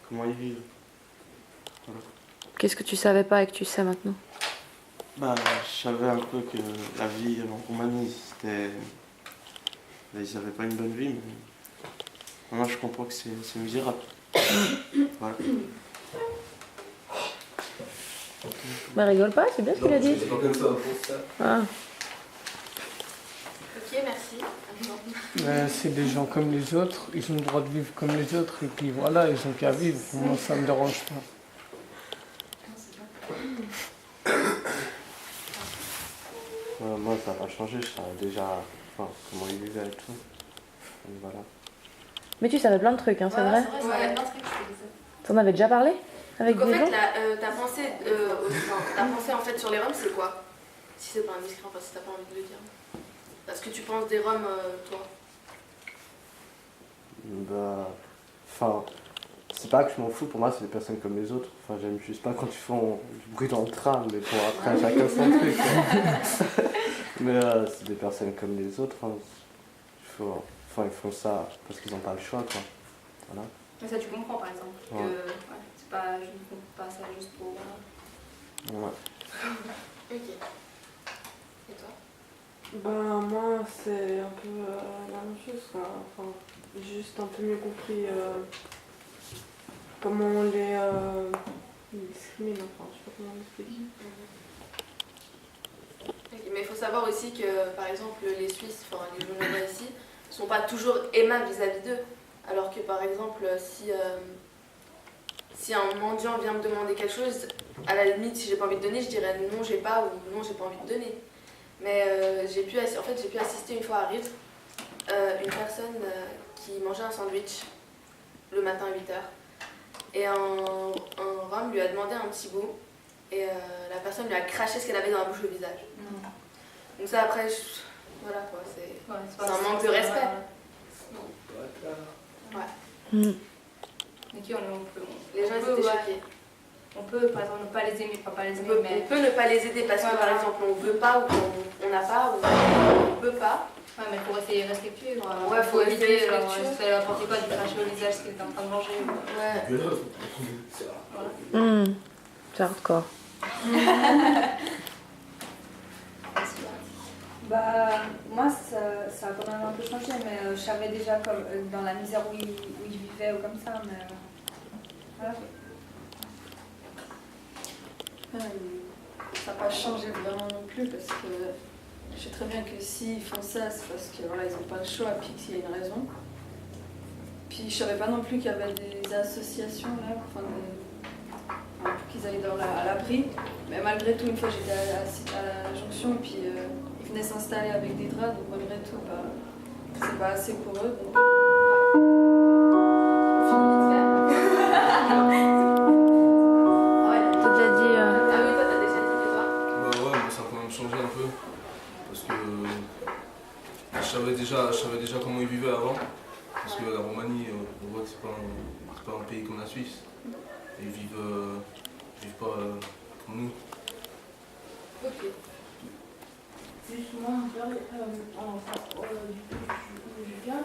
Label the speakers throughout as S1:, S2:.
S1: comment ils vivent. Voilà.
S2: Qu'est-ce que tu savais pas et que tu sais maintenant?
S1: Bah, je savais un peu que la vie en Roumanie, c'était... Ils n'avaient pas une bonne vie, mais maintenant je comprends que c'est misérable. Voilà.
S2: Bah rigole pas, c'est bien ce qu'il a dit.
S3: C'est pas comme ça.
S2: Ah.
S4: Ok, merci.
S5: C'est des gens comme les autres, ils ont le droit de vivre comme les autres, et puis voilà, ils ont qu'à vivre. Moi, ça me dérange pas.
S1: Moi, ça n'a pas changé, je savais déjà comment ils vivaient et tout. Donc, voilà.
S2: Mais tu savais plein de trucs, hein, c'est vrai?
S4: C'est vrai, ça va plein de trucs, je te disais.
S2: T'en avais déjà parlé avec
S4: Donc,
S2: des
S4: en
S2: gens?
S4: fait, ta pensée en fait sur les Roms, c'est quoi? Si c'est pas indiscret, enfin, si t'as pas envie de le dire. Parce que tu penses des Roms, toi?
S1: Bah, c'est pas que je m'en fous, pour moi c'est des personnes comme les autres. Enfin, j'aime juste pas quand ils font du bruit dans le train, mais bon, après chacun son truc. Mais c'est des personnes comme les autres. Hein. Ils font ça parce qu'ils n'ont pas le choix, quoi. Voilà.
S6: Mais ça, tu comprends par exemple.
S1: Ouais.
S6: Que, c'est pas, je ne compte pas ça juste pour.
S1: Ouais.
S4: Ok. Et toi?
S7: Ben moi c'est un peu la même chose, quoi. Enfin, j'ai juste un peu mieux compris comment on les discrimine, enfin je sais pas comment on l'explique.
S4: Ok, mais il faut savoir aussi que par exemple les Suisses, enfin les Genevois ici, sont pas toujours aimables vis-à-vis d'eux. Alors que par exemple si un mendiant vient me demander quelque chose, à la limite si j'ai pas envie de donner, je dirais non j'ai pas ou non j'ai pas envie de donner. Mais j'ai pu assister une fois à Rive, une personne qui mangeait un sandwich le matin à 8h. Et un Rome lui a demandé un petit bout et la personne lui a craché ce qu'elle avait dans la bouche au visage. Donc ça après, voilà quoi, c'est un manque de respect. Ouais.
S6: Ok,
S4: Les gens étaient choqués.
S6: On peut par exemple ne pas les aimer, pas les aimer, mais...
S4: On peut ne pas les aider parce que par exemple on veut pas ou qu'on n'a pas ou on peut pas.
S6: Ouais, mais il faut rester respectueux.
S4: Ouais, faut
S6: éviter
S4: rester respectueux.
S6: si t'as n'importe quoi de cracher au visage ce qu'il est en train de manger.
S4: Ouais.
S6: Voilà.
S2: C'est hardcore.
S8: Bah, moi, ça a quand même un peu changé, mais je savais déjà comme, dans la misère où ils vivaient ou comme ça, mais voilà.
S9: Ça n'a pas changé vraiment non plus parce que je sais très bien que s'ils font ça, c'est parce qu'ils voilà, n'ont pas le choix et puis qu'il y a une raison. Puis je savais pas non plus qu'il y avait des associations là, pour qu'ils aillent à l'abri. Mais malgré tout, une fois j'étais à la jonction et puis ils venaient s'installer avec des draps, donc malgré tout, c'est pas assez pour eux. Donc...
S3: Je savais déjà comment ils vivaient avant, parce que la Roumanie, on voit que c'est pas un pays comme la Suisse. Ils vivent pas comme nous.
S4: Ok.
S7: Justement, où je viens,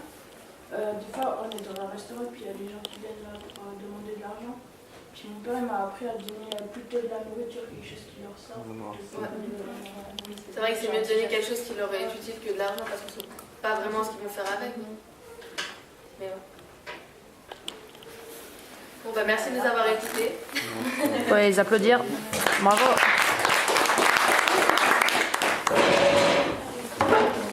S7: des fois on est dans un restaurant et puis il y a des gens qui viennent là pour demander de l'argent. Puis mon père m'a appris à donner plutôt de la nourriture, quelque chose qui leur sort.
S4: C'est vrai que c'est mieux de donner quelque chose qui leur est utile que de l'argent parce que c'est pas vraiment ce qu'ils vont faire avec. Mais ouais. Bon bah merci de nous avoir écoutés.
S2: Ouais, les applaudir. Bravo.